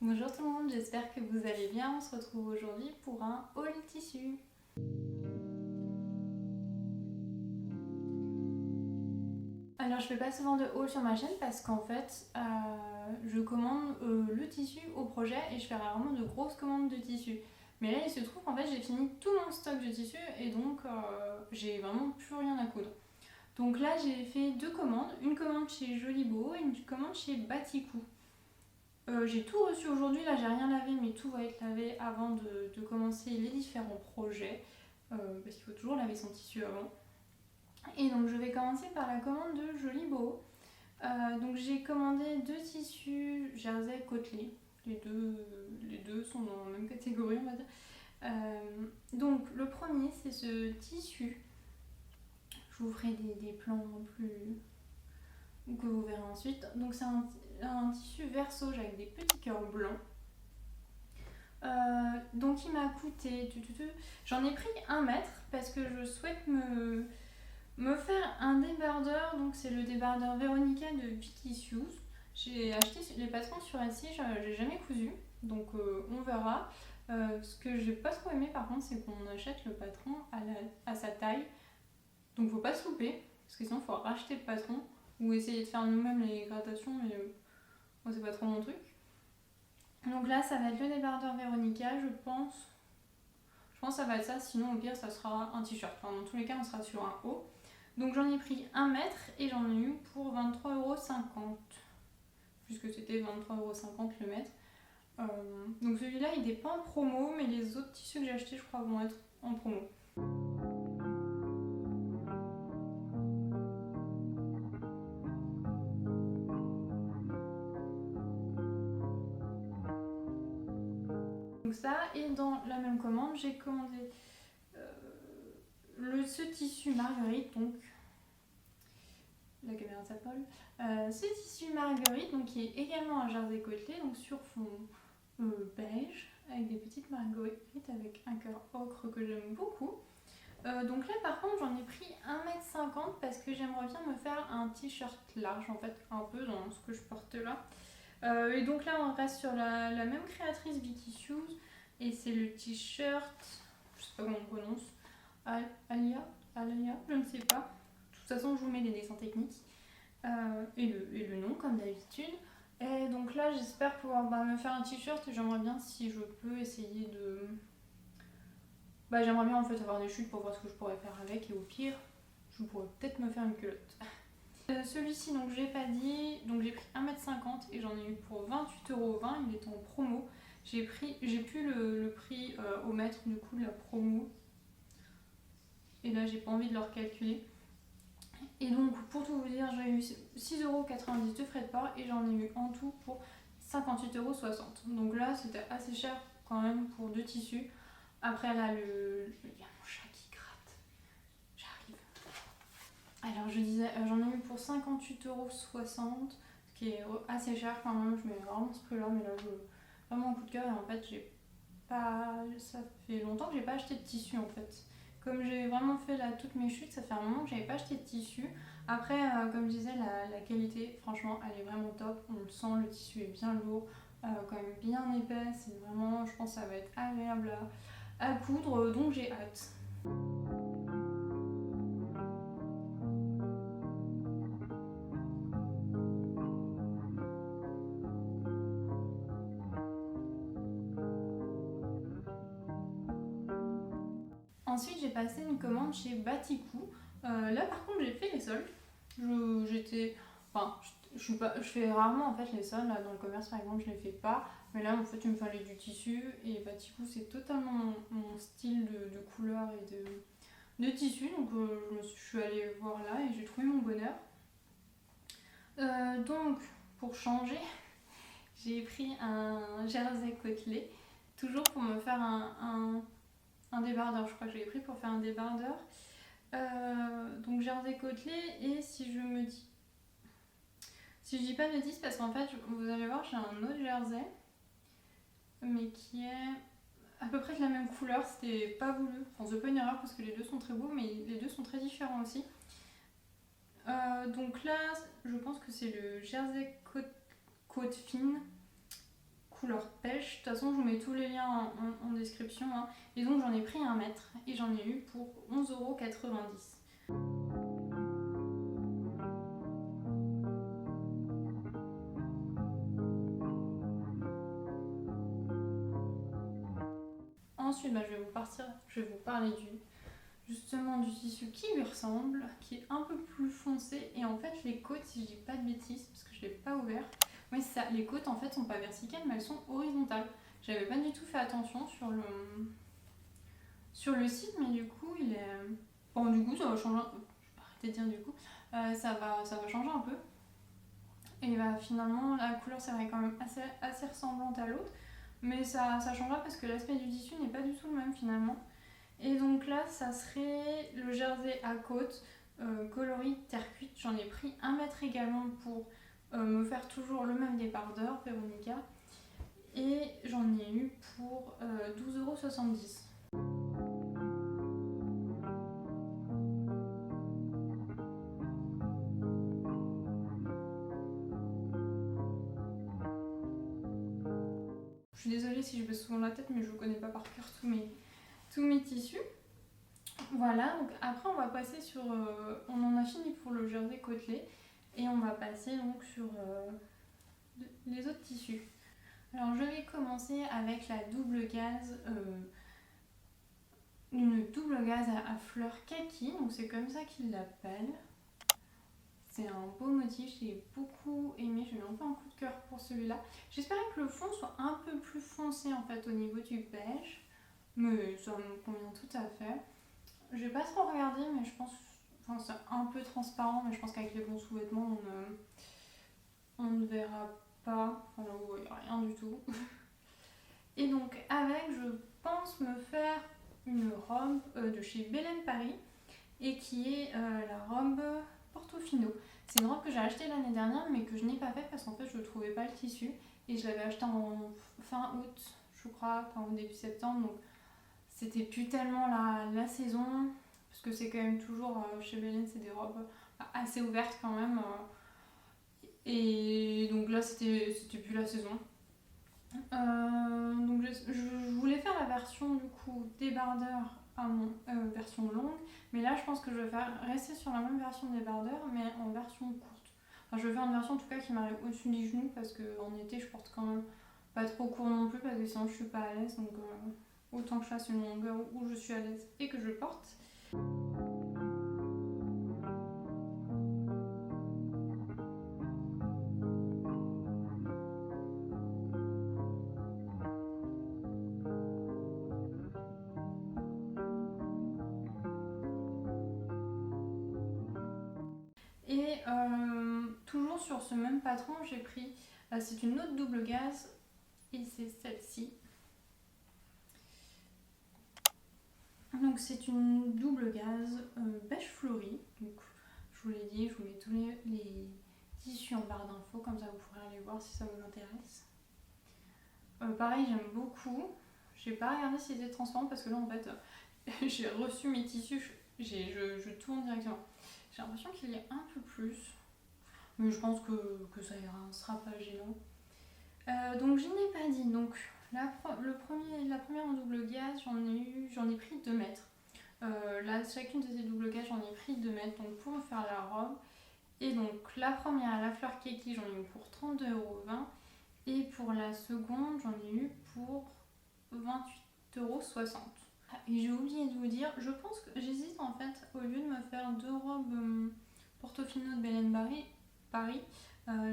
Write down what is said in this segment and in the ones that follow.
Bonjour tout le monde, j'espère que vous allez bien. On se retrouve aujourd'hui pour un haul tissu. Alors je fais pas souvent de haul sur ma chaîne parce qu'en fait je commande le tissu au projet et je fais rarement de grosses commandes de tissu. Mais là il se trouve qu'en fait j'ai fini tout mon stock de tissu et donc j'ai vraiment plus rien à coudre. Donc là j'ai fait deux commandes, une commande chez Jolibeau et une commande chez Batikou. J'ai tout reçu aujourd'hui, là j'ai rien lavé mais tout va être lavé avant de commencer les différents projets parce qu'il faut toujours laver son tissu avant. Et donc je vais commencer par la commande de Jolibeau. Donc j'ai commandé deux tissus jersey côtelé, les deux sont dans la même catégorie on va dire. Donc le premier c'est ce tissu, je vous ferai des plans plus que vous verrez ensuite. Donc c'est un tissu vert sauge avec des petits cœurs blancs. Donc il m'a coûté, j'en ai pris 1 mètre parce que je souhaite me faire un débardeur. Donc c'est le débardeur Veronica de Vicky. J'ai acheté les patrons sur Etsy, j'ai jamais cousu, donc on verra. Ce que j'ai pas trop aimé par contre, c'est qu'on achète le patron à sa taille, donc faut pas se louper parce que sinon faut racheter le patron ou essayer de faire nous-mêmes les gradations, mais moi c'est pas trop mon truc. Donc là ça va être le débardeur Veronica, je pense que ça va être ça, sinon au pire ça sera un t-shirt. Enfin, dans tous les cas on sera sur un haut. Donc j'en ai pris 1 mètre et j'en ai eu pour 23,50€, puisque c'était 23,50€ le mètre. Donc celui-là il n'est pas en promo, mais les autres tissus que j'ai achetés je crois vont être en promo. Donc ça, et dans la même commande j'ai commandé ce tissu Marguerite, donc la caméra s'appelle. Ce tissu Marguerite, donc qui est également un jersey côtelé, donc sur fond beige, avec des petites marguerites avec un cœur ocre que j'aime beaucoup. Donc là par contre j'en ai pris 1,50 m parce que j'aimerais bien me faire un t-shirt large, en fait un peu dans ce que je porte là. Et donc là on reste sur la même créatrice Vicky, et c'est le t-shirt, je sais pas comment on prononce, Alia, je ne sais pas. De toute façon je vous mets les dessins techniques et le nom comme d'habitude. Et donc là j'espère pouvoir me faire un t-shirt et j'aimerais bien, si je peux, essayer de... j'aimerais bien en fait avoir des chutes pour voir ce que je pourrais faire avec, et au pire je pourrais peut-être me faire une culotte. Celui-ci donc j'ai pas dit, donc j'ai pris 1,50 m et j'en ai eu pour 28,20€, il est en promo. J'ai plus le prix au mètre du coup de la promo. Et là j'ai pas envie de le recalculer. Et donc pour tout vous dire, j'ai eu 6,90€ de frais de port et j'en ai eu en tout pour 58,60€. Donc là c'était assez cher quand même pour deux tissus. Après là il y a mon chat qui gratte. J'arrive. Alors je disais, j'en ai eu pour 58,60€, ce qui est assez cher quand même. Je mets vraiment ce prix là, mais là vraiment un coup de cœur. Et en fait ça fait longtemps que j'ai pas acheté de tissu en fait. Comme j'ai vraiment fait là toutes mes chutes, ça fait un moment que j'avais pas acheté de tissu. Après, comme je disais, la qualité, franchement, elle est vraiment top. On le sent, le tissu est bien lourd, quand même bien épais. C'est vraiment, je pense que ça va être agréable à coudre, donc j'ai hâte. Ensuite, j'ai passé une commande chez Batikou. Là, par contre, j'ai fait les soldes. Je fais rarement en fait les soldes. Là, dans le commerce, par exemple, je les fais pas. Mais là, en fait, il me fallait du tissu. Et Batikou, c'est totalement mon style de couleur et de tissu. Donc, je suis allée voir là et j'ai trouvé mon bonheur. Donc, pour changer, j'ai pris un jersey côtelé. Toujours pour me faire un débardeur, je crois que je l'ai pris pour faire un débardeur. Donc jersey côtelé, et si je dis pas de bêtises, parce qu'en fait vous allez voir, j'ai un autre jersey mais qui est à peu près de la même couleur. C'était pas voulu, enfin c'est pas une erreur parce que les deux sont très beaux, mais les deux sont très différents aussi. Donc là je pense que c'est le jersey côte fine couleur pêche. De toute façon, je vous mets tous les liens en description. Hein. Et donc, j'en ai pris 1 mètre et j'en ai eu pour 11,90 €. Ensuite, je vais vous parler justement du tissu qui lui ressemble, qui est un peu plus foncé. Et en fait, les côtes, si je dis pas de bêtises, parce que je ne l'ai pas ouvert, oui, c'est ça, les côtes en fait sont pas verticales, mais elles sont horizontales. J'avais pas du tout fait attention sur le site, mais du coup, il est. Bon, du coup, ça va changer. Je vais arrêter de dire du coup. Ça va changer un peu. Et bah, finalement, la couleur, c'est vrai, quand même assez ressemblante à l'autre. Mais ça changera parce que l'aspect du tissu n'est pas du tout le même finalement. Et donc là, ça serait le jersey à côte, coloris terre cuite. J'en ai pris 1 mètre également pour me faire toujours le même débardeur, Véronica. Et j'en ai eu pour 12,70 €. Je suis désolée si je baisse souvent la tête, mais je ne connais pas par cœur tous mes tissus. Voilà, donc après on va passer sur... on en a fini pour le jersey côtelé et on va passer donc sur les autres tissus. Alors je vais commencer avec la double gaze, une double gaze à fleurs kaki, donc c'est comme ça qu'ils l'appellent. C'est un beau motif, j'ai beaucoup aimé, j'ai mis un peu un coup de cœur pour celui-là. J'espérais que le fond soit un peu plus foncé en fait au niveau du beige, mais ça me convient tout à fait. Je vais pas trop regarder, mais je pense, enfin c'est un peu transparent, mais je pense qu'avec les bons sous-vêtements, on ne verra pas, enfin là vous voyez rien du tout. Et donc avec, je pense me faire une robe de chez Belen Paris, et qui est la robe Portofino. C'est une robe que j'ai achetée l'année dernière, mais que je n'ai pas faite parce qu'en fait je ne trouvais pas le tissu, et je l'avais achetée en fin août, je crois, enfin au début septembre, donc c'était plus tellement la saison, parce que c'est quand même toujours, chez Belen, c'est des robes assez ouvertes quand même, et donc là c'était plus la saison. Donc je voulais faire la version du coup débardeur à mon version longue, mais là je pense que je vais rester sur la même version débardeur, mais en version courte. Enfin, je vais faire une version en tout cas qui m'arrive au-dessus des genoux, parce qu'en été je porte quand même pas trop court non plus, parce que sinon je suis pas à l'aise, donc autant que je fasse une longueur où je suis à l'aise et que je porte. Et toujours sur ce même patron, j'ai pris, c'est une autre double gaze, et c'est celle-ci. Donc c'est une double gaze beige fleuri. Donc je vous l'ai dit, je vous mets tous les tissus en barre d'infos, comme ça vous pourrez aller voir si ça vous intéresse. Pareil, j'aime beaucoup. J'ai pas regardé si c'était transparent parce que là en fait j'ai reçu mes tissus, je tourne directement. J'ai l'impression qu'il y a un peu plus, mais je pense que ça ira, ce sera pas gênant. Donc je n'ai pas dit, donc la première en double gaze, j'en ai pris 2 mètres. Là, chacune de ces doubles gages, j'en ai pris 2 mètres donc pour me faire la robe. Et donc la première, la fleur keki, j'en ai eu pour 32,20 €. Et pour la seconde, j'en ai eu pour 28,60 €. Et j'ai oublié de vous dire, je pense que j'hésite en fait, au lieu de me faire 2 robes Portofino de Belen Paris,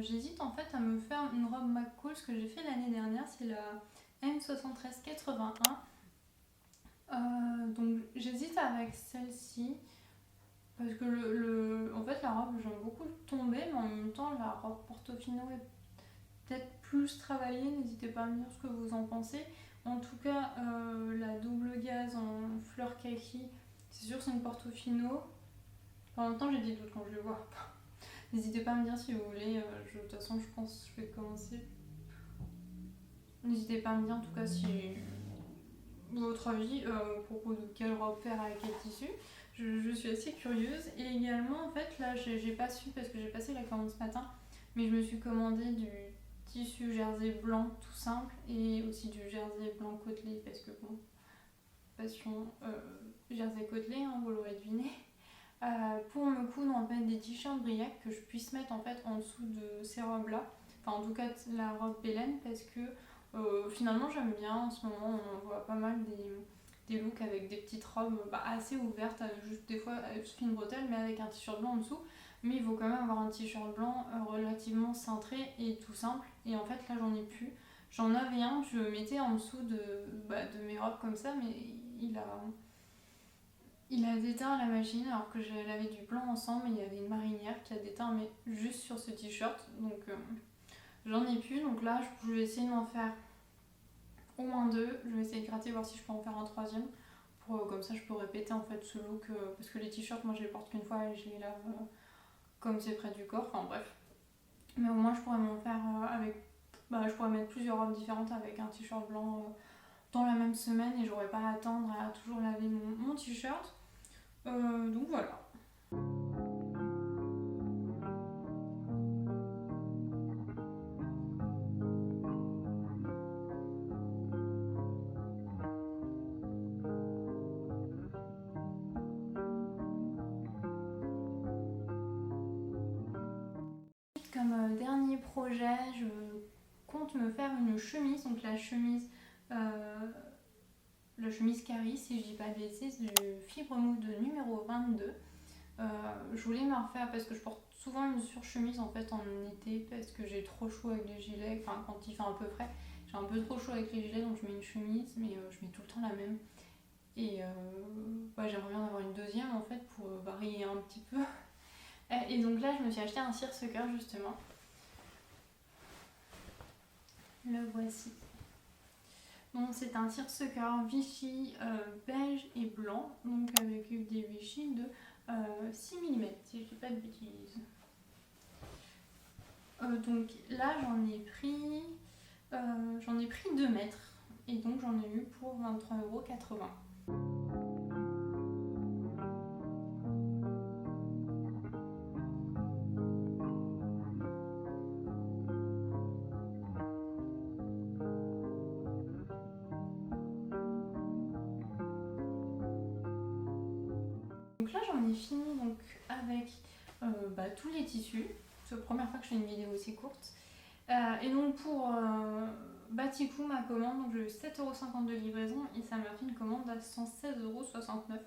j'hésite en fait à me faire une robe McCall, ce que j'ai fait l'année dernière, c'est la M7381. Donc j'hésite avec celle-ci, parce que en fait la robe, j'aime beaucoup le tombé, mais en même temps la robe Portofino est peut-être plus travaillée. N'hésitez pas à me dire ce que vous en pensez. En tout cas, la double gaze en fleur kaki, c'est sûr que c'est une Portofino. En même temps, j'ai des doutes quand je le vois. N'hésitez pas à me dire si vous voulez. De toute façon, je pense que je vais commencer. N'hésitez pas à me dire en tout cas si votre avis à propos de quelle robe faire avec quel tissu. Je suis assez curieuse. Et également, en fait, là, j'ai pas su parce que j'ai passé la commande ce matin, mais je me suis commandé du tissu jersey blanc tout simple et aussi du jersey blanc côtelé parce que bon, passion jersey côtelé, hein, vous l'aurez deviné. Pour me coudre en fait des t-shirts Briac que je puisse mettre en fait en dessous de ces robes là, enfin en tout cas la robe Bélène, parce que finalement j'aime bien. En ce moment on voit pas mal des looks avec des petites robes assez ouvertes, juste des fois il suffit une bretelle mais avec un t-shirt blanc en dessous, mais il faut quand même avoir un t-shirt blanc relativement cintré et tout simple, et en fait là j'en ai plus. J'en avais un que je mettais en dessous de mes robes comme ça, mais il a déteint à la machine alors que j'avais lavé du blanc ensemble, et il y avait une marinière qui a déteint mais juste sur ce t-shirt, donc j'en ai plus. Donc là je vais essayer de m'en faire au moins 2, je vais essayer de gratter voir si je peux en faire un troisième, pour comme ça je peux répéter en fait ce look, parce que les t-shirts moi je les porte qu'une fois et je les lave comme c'est près du corps, enfin bref. Mais au moins je pourrais m'en faire je pourrais mettre plusieurs robes différentes avec un t-shirt blanc dans la même semaine, et j'aurais pas à attendre à toujours laver mon t-shirt. Donc voilà. Comme dernier projet, je compte me faire une chemise, donc la chemise Caris, si je dis pas de bêtises, du Fibre Mood numéro 22. Je voulais me refaire parce que je porte souvent une surchemise en fait en été, parce que j'ai trop chaud avec les gilets, enfin quand il fait un peu frais, j'ai un peu trop chaud avec les gilets, donc je mets une chemise, mais je mets tout le temps la même. Et j'aimerais bien en avoir une deuxième en fait pour varier un petit peu. Et donc là je me suis acheté un seersucker justement. Le voici. Donc c'est un seersucker Vichy beige et blanc, donc avec des Vichy de 6 mm si je dis pas de bêtises. Donc là j'en ai pris 2 mètres, et donc j'en ai eu pour 23,80 €. Donc là j'en ai fini donc avec tous les tissus. C'est la première fois que je fais une vidéo aussi courte. Et donc pour Baticou, ma commande, donc j'ai eu 7,50 € de livraison et ça m'a fait une commande à 116,69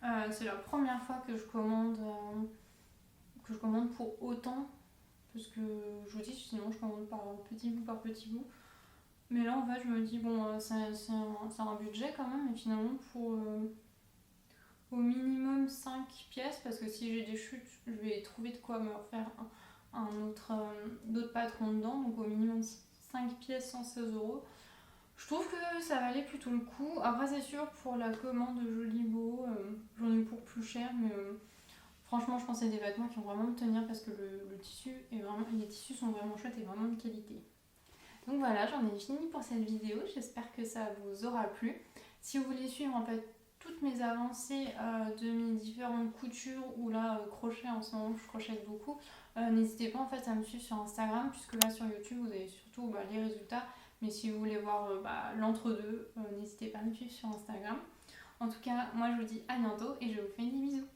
€. C'est la première fois que je commande pour autant, parce que je vous dis sinon je commande par petit bout. Mais là en fait je me dis bon c'est un budget quand même, et finalement pour au minimum 5 pièces, parce que si j'ai des chutes je vais trouver de quoi me refaire d'autres patrons dedans, donc au minimum 5 pièces 116 €. Je trouve que ça valait plutôt le coup. Après c'est sûr pour la commande de Jolibeau, j'en ai eu pour plus cher, mais franchement je pense que c'est des vêtements qui vont vraiment me tenir, parce que le tissu est vraiment, les tissus sont vraiment chouettes et vraiment de qualité. Donc voilà, j'en ai fini pour cette vidéo, j'espère que ça vous aura plu. Si vous voulez suivre en fait toutes mes avancées de mes différentes coutures, ou là crochet, en ce moment je crochette beaucoup, n'hésitez pas en fait à me suivre sur Instagram, puisque là sur YouTube vous avez surtout les résultats, mais si vous voulez voir l'entre-deux, n'hésitez pas à me suivre sur Instagram. En tout cas moi je vous dis à bientôt et je vous fais des bisous.